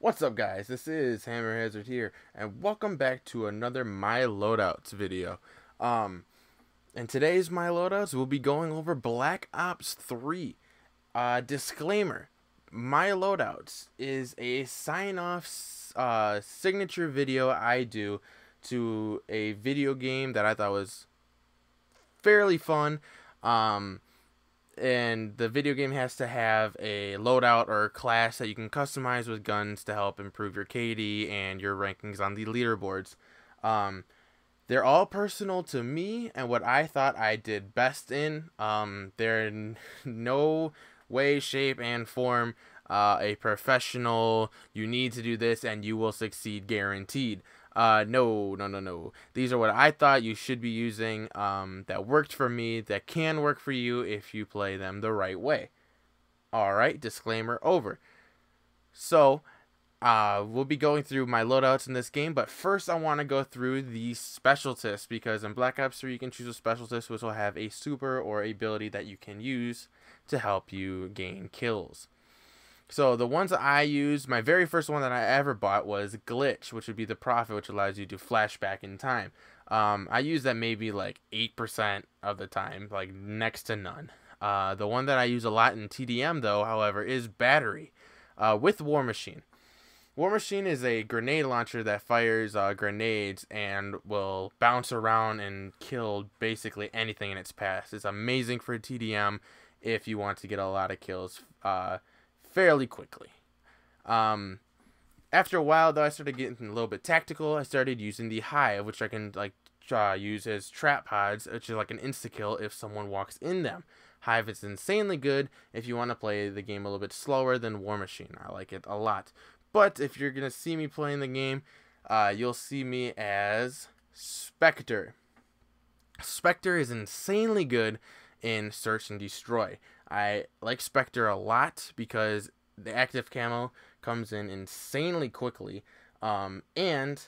What's up, guys? This is Hammer Hazard here, and welcome back to another My Loadouts video. In today's My Loadouts, we'll be going over Black Ops 3. Disclaimer: My Loadouts is a sign-off signature video I do to a video game that I thought was fairly fun. And the video game has to have a loadout or class that you can customize with guns to help improve your KD and your rankings on the leaderboards. They're all personal to me and what I thought I did best in. They're in no way, shape, and form a professional, you need to do this and you will succeed guaranteed. No. These are what I thought you should be using, that worked for me, that can work for you if you play them the right way. Alright, disclaimer over. So, we'll be going through my loadouts in this game, but first I want to go through the specialists, because in Black Ops 3 you can choose a specialist which will have a super or ability that you can use to help you gain kills. So the ones that I used, my very first one that I ever bought was Glitch, which would be the Prophet, which allows you to flash back in time. I use that maybe like 8% of the time, like next to none. The one that I use a lot in TDM though, however, is Battery with War Machine. War Machine is a grenade launcher that fires grenades and will bounce around and kill basically anything in its path. It's amazing for TDM if you want to get a lot of kills fairly quickly. After a while though, I started getting a little bit tactical. I started using the Hive, which I can use as trap pods, which is like an insta-kill if someone walks in them. Hive is insanely good if you want to play the game a little bit slower than War Machine. I like it a lot. But if you're going to see me playing the game, you'll see me as Spectre. Spectre is insanely good in Search and Destroy. I like Spectre a lot because the active camo comes in insanely quickly, and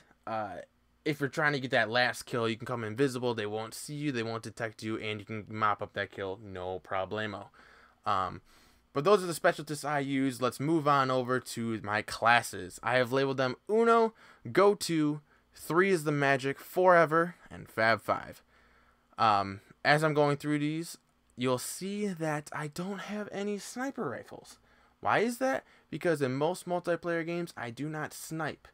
if you're trying to get that last kill, you can come invisible, they won't see you, they won't detect you, and you can mop up that kill, no problemo. But those are the specialties I use. Let's move on over to my classes. I have labeled them Uno, Go To, 3 is the Magic, Forever, and Fab 5. As I'm going through these, you'll see that I don't have any sniper rifles. Why is that? Because in most multiplayer games, I do not snipe.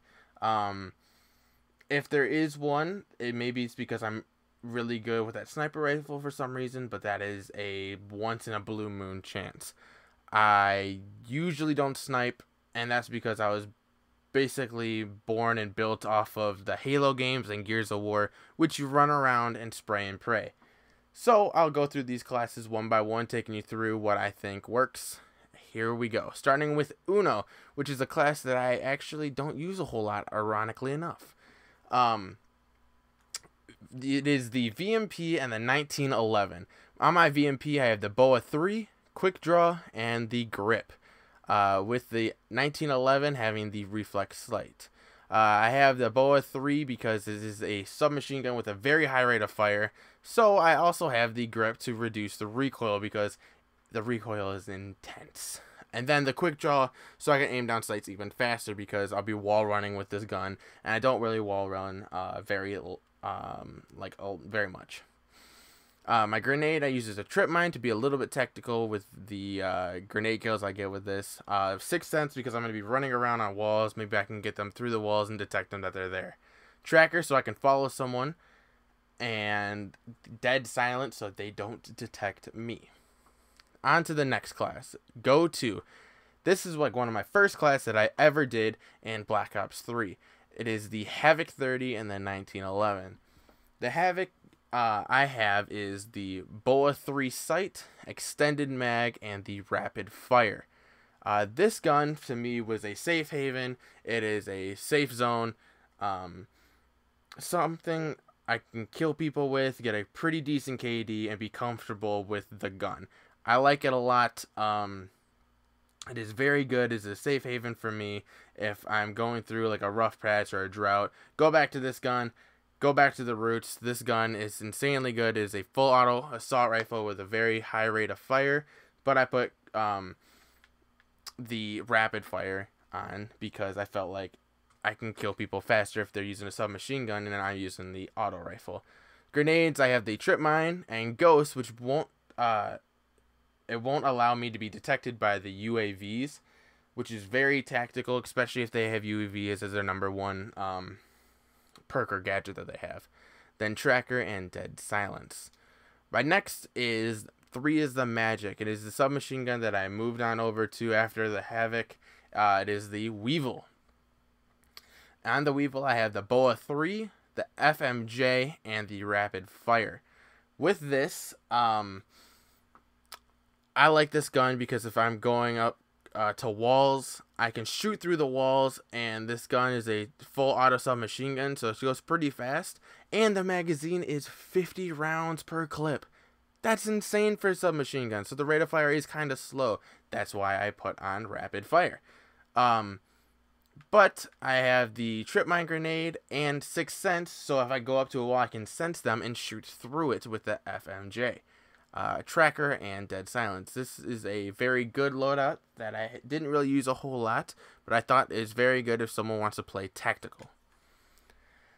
If there is one, maybe it's because I'm really good with that sniper rifle for some reason, but that is a once in a blue moon chance. I usually don't snipe, and that's because I was basically born and built off of the Halo games and Gears of War, which you run around and spray and pray. So I'll go through these classes one by one, taking you through what I think works. Here we go. Starting with Uno, which is a class that I actually don't use a whole lot, ironically enough. It is the VMP and the 1911. On my VMP, I have the Boa 3, Quick Draw, and the Grip, with the 1911 having the Reflex Sight. I have the Boa 3 because this is a submachine gun with a very high rate of fire. So I also have the Grip to reduce the recoil because the recoil is intense. And then the Quick Draw so I can aim down sights even faster because I'll be wall running with this gun. And I don't really wall run very much. My grenade I use as a trip mine to be a little bit tactical with the grenade kills I get with this. Sixth Sense because I'm going to be running around on walls. Maybe I can get them through the walls and detect them that they're there. Tracker so I can follow someone. And Dead Silent so they don't detect me. On to the next class. Go To. This is like one of my first classes that I ever did in Black Ops 3. It is the Havoc 30 and the 1911. The Havoc I have is the Boa 3 sight, extended mag, and the rapid fire. This gun to me was a safe haven. It is a safe zone. Something I can kill people with, get a pretty decent KD, and be comfortable with the gun. I like it a lot. It is very good. It's a safe haven for me if I'm going through like a rough patch or a drought. Go back to this gun. Go back to the roots. This gun is insanely good. It is a full auto assault rifle with a very high rate of fire. But I put the rapid fire on because I felt like I can kill people faster if they're using a submachine gun and then I'm using the auto rifle. Grenades, I have the trip mine and ghost, which won't allow me to be detected by the UAVs, which is very tactical, especially if they have UAVs as their number one perk or gadget that they have. Then tracker and dead silence. My next is 3 is the magic. It is the submachine gun that I moved on over to after the Havoc. It is the Weevil. On the Weevil, I have the BOA 3, the FMJ, and the rapid fire. With this, I like this gun because if I'm going up to walls, I can shoot through the walls, and this gun is a full auto submachine gun, so it goes pretty fast, and the magazine is 50 rounds per clip. That's insane for a submachine gun, so the rate of fire is kind of slow. That's why I put on rapid fire. But I have the trip mine grenade and 6th sense, so if I go up to a wall, I can sense them and shoot through it with the FMJ. Tracker and dead silence. This is a very good loadout that I didn't really use a whole lot, but I thought is very good if someone wants to play tactical.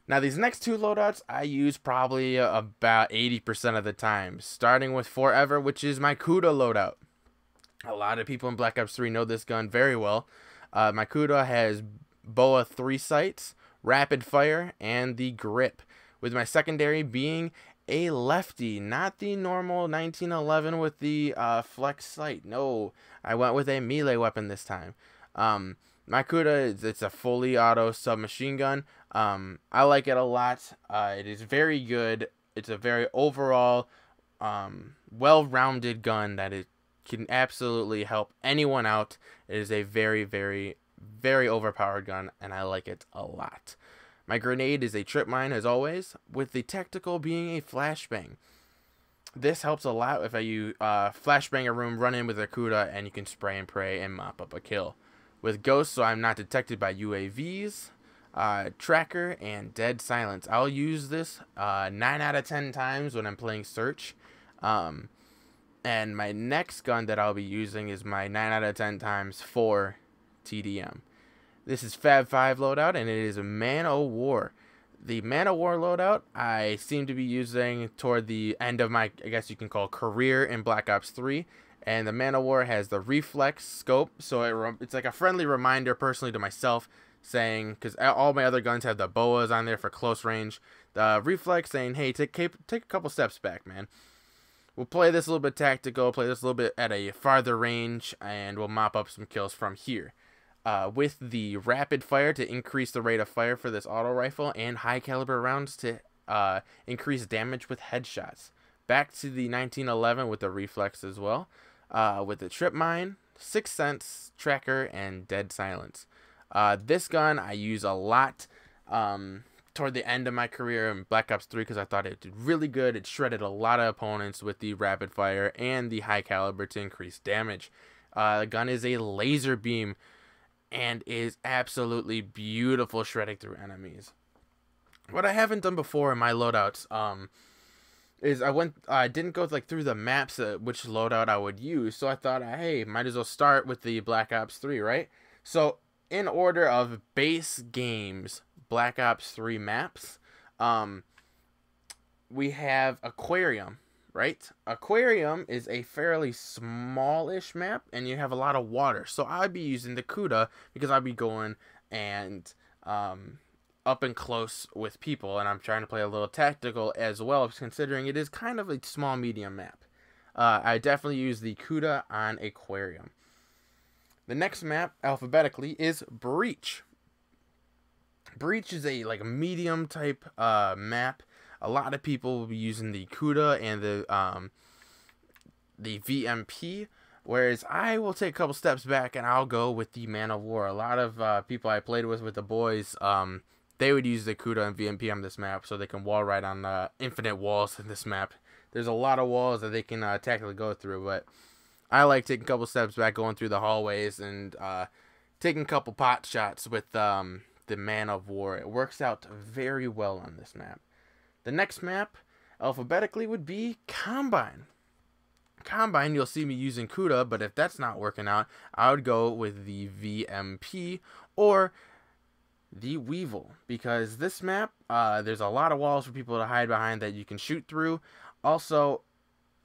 Now these next 2 loadouts I use probably about 80% of the time, starting with Forever, which is my Kuda loadout. A lot of people in Black Ops 3 know this gun very well. My Kuda has BOA 3 sights, rapid fire, and the grip, with my secondary being a lefty, not the normal 1911 with the flex sight. No, I went with a melee weapon this time. My Kuda, it's a fully auto submachine gun. I like it a lot. It is very good. It's a very overall well-rounded gun that it can absolutely help anyone out. It is a very, very, very overpowered gun, and I like it a lot. My grenade is a trip mine, as always, with the tactical being a flashbang. This helps a lot if you flashbang a room, run in with a Kuda, and you can spray and pray and mop up a kill. With Ghost, so I'm not detected by UAVs, tracker, and dead silence. I'll use this 9 out of 10 times when I'm playing Search. And my next gun that I'll be using is my 9 out of 10 times for TDM. This is Fab 5 loadout, and it is a Man O' War. The Man O' War loadout I seem to be using toward the end of my, I guess you can call, career in Black Ops 3. And the Man O' War has the reflex scope, so it's like a friendly reminder personally to myself, saying, because all my other guns have the BOAs on there for close range, the reflex saying, hey, take a couple steps back, man. We'll play this a little bit tactical, play this a little bit at a farther range, and we'll mop up some kills from here. With the rapid fire to increase the rate of fire for this auto rifle, and high caliber rounds to increase damage with headshots. Back to the 1911 with the reflex as well. With the trip mine, 6th sense, tracker, and dead silence. This gun I use a lot toward the end of my career in Black Ops 3 because I thought it did really good. It shredded a lot of opponents with the rapid fire and the high caliber to increase damage. The gun is a laser beam and is absolutely beautiful shredding through enemies. What I haven't done before in my loadouts is I didn't go through the maps which loadout I would use, so I thought, hey, might as well start with the Black Ops 3, right? So in order of base games Black Ops 3 maps, we have Aquarium, right? Aquarium is a fairly smallish map, and you have a lot of water. So I'd be using the Kuda because I'd be going and up and close with people, and I'm trying to play a little tactical as well, considering it is kind of a small medium map. I definitely use the Kuda on Aquarium. The next map, alphabetically, is Breach. Breach is a medium type map. A lot of people will be using the Kuda and the VMP, whereas I will take a couple steps back and I'll go with the Man O' War. A lot of people I played with the boys, they would use the Kuda and VMP on this map so they can wall ride on infinite walls in this map. There's a lot of walls that they can tactically go through, but I like taking a couple steps back, going through the hallways, and taking a couple pot shots with the Man O' War. It works out very well on this map. The next map, alphabetically, would be Combine. Combine, you'll see me using CUDA, but if that's not working out, I would go with the VMP or the Weevil, because this map, there's a lot of walls for people to hide behind that you can shoot through. Also,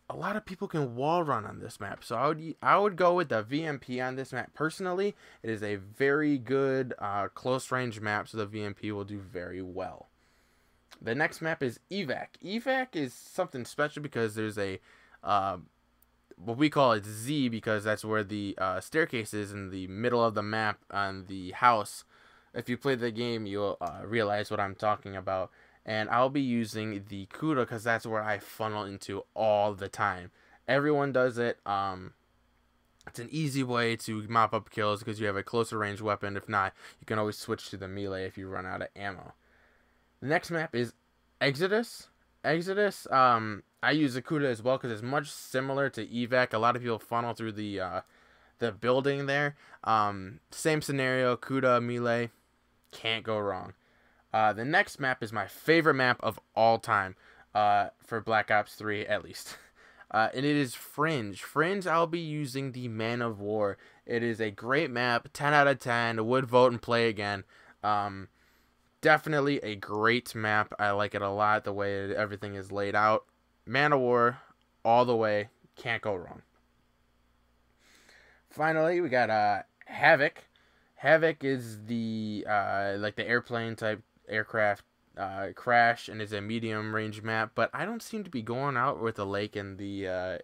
a lot of people can wall run on this map, so I would go with the VMP on this map personally. It is a very good close range map, so the VMP will do very well. The next map is Evac. Evac is something special because there's a what we call it Z, because that's where the staircase is in the middle of the map on the house. If you play the game, you'll realize what I'm talking about. And I'll be using the CUDA because that's where I funnel into all the time. Everyone does it. It's an easy way to mop up kills because you have a closer range weapon. If not, you can always switch to the melee if you run out of ammo. The next map is Exodus. Exodus, I use the CUDA as well because it's much similar to Evac. A lot of people funnel through the building there. Same scenario, CUDA, melee, can't go wrong. The next map is my favorite map of all time, for Black Ops 3 at least. And it is Fringe. Fringe, I'll be using the Man of War. It is a great map, 10 out of 10, would vote and play again. Definitely a great map. I like it a lot, the way everything is laid out. Man of War, all the way, can't go wrong. Finally, we got Havoc. Havoc is the like the airplane type aircraft crash, and is a medium range map, but I don't seem to be going out with the lake and the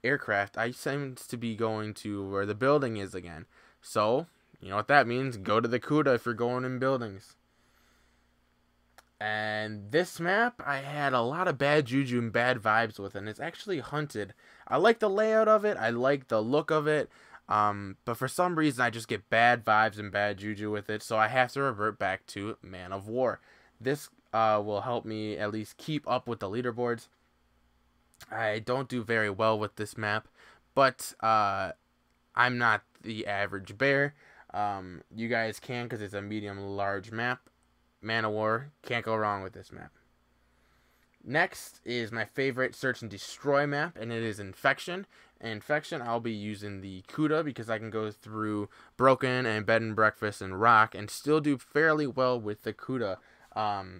aircraft. I seem to be going to where the building is again. So, you know what that means, go to the CUDA if you're going in buildings. And this map, I had a lot of bad juju and bad vibes with, and it's actually Hunted. I like the layout of it, I like the look of it, but for some reason I just get bad vibes and bad juju with it, so I have to revert back to Man of War. This will help me at least keep up with the leaderboards. I don't do very well with this map, but I'm not the average bear. You guys can, because it's a medium-large map. Man of War, can't go wrong with this map. Next is my favorite search and destroy map, and it is Infection. Infection, I'll be using the CUDA because I can go through Broken and Bed and Breakfast and Rock and still do fairly well with the CUDA.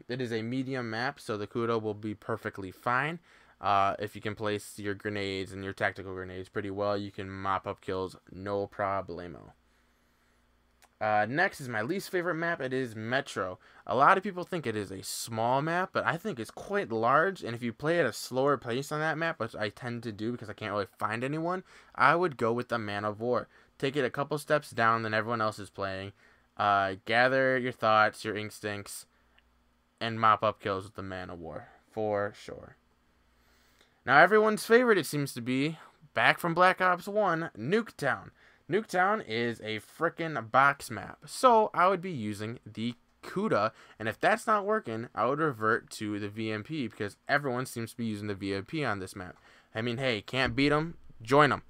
It is a medium map, so the CUDA will be perfectly fine. If you can place your grenades and your tactical grenades pretty well, you can mop up kills, no problemo. Next is my least favorite map. It is Metro. A lot of people think it is a small map, but I think it's quite large, and if you play at a slower pace on that map, which I tend to do because I can't really find anyone, I would go with the Man of War. Take it a couple steps down than everyone else is playing. Gather your thoughts, your instincts, and mop up kills with the Man of War, for sure. Now, everyone's favorite, it seems to be, back from Black Ops 1, Nuketown. Nuketown is a frickin' box map, so I would be using the CUDA, and if that's not working, I would revert to the VMP, because everyone seems to be using the VMP on this map. I mean, hey, can't beat them? Join them.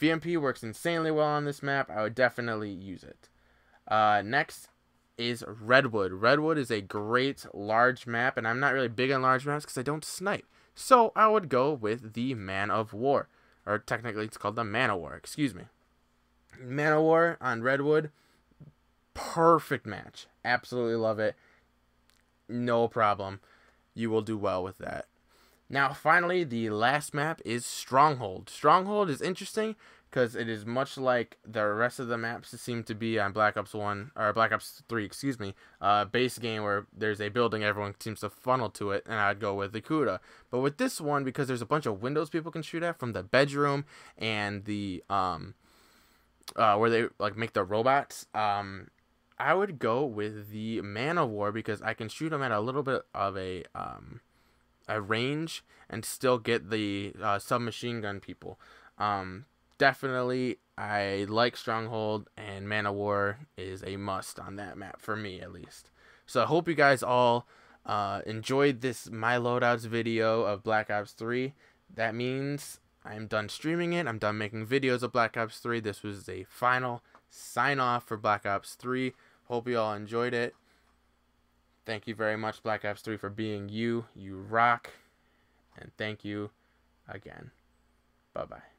VMP works insanely well on this map. I would definitely use it. Next is Redwood. Redwood is a great large map, and I'm not really big on large maps because I don't snipe. So I would go with the Man of War, or technically it's called the Man of War, excuse me. Man of War on Redwood, perfect match. Absolutely love it. No problem. You will do well with that. Now, finally, the last map is Stronghold. Stronghold is interesting because it is much like the rest of the maps that seem to be on Black Ops 1, or Black Ops 3, excuse me, base game where there's a building, everyone seems to funnel to it, and I'd go with the CUDA. But with this one, because there's a bunch of windows people can shoot at from the bedroom and the, where they like make the robots, I would go with the Man of War because I can shoot them at a little bit of a range and still get the submachine gun people. Definitely, I like Stronghold, and Man of War is a must on that map for me at least. So I hope you guys all enjoyed this My Loadouts video of Black Ops 3. That means I'm done streaming it. I'm done making videos of Black Ops 3. This was a final sign-off for Black Ops 3. Hope you all enjoyed it. Thank you very much, Black Ops 3, for being you. You rock. And thank you again. Bye bye.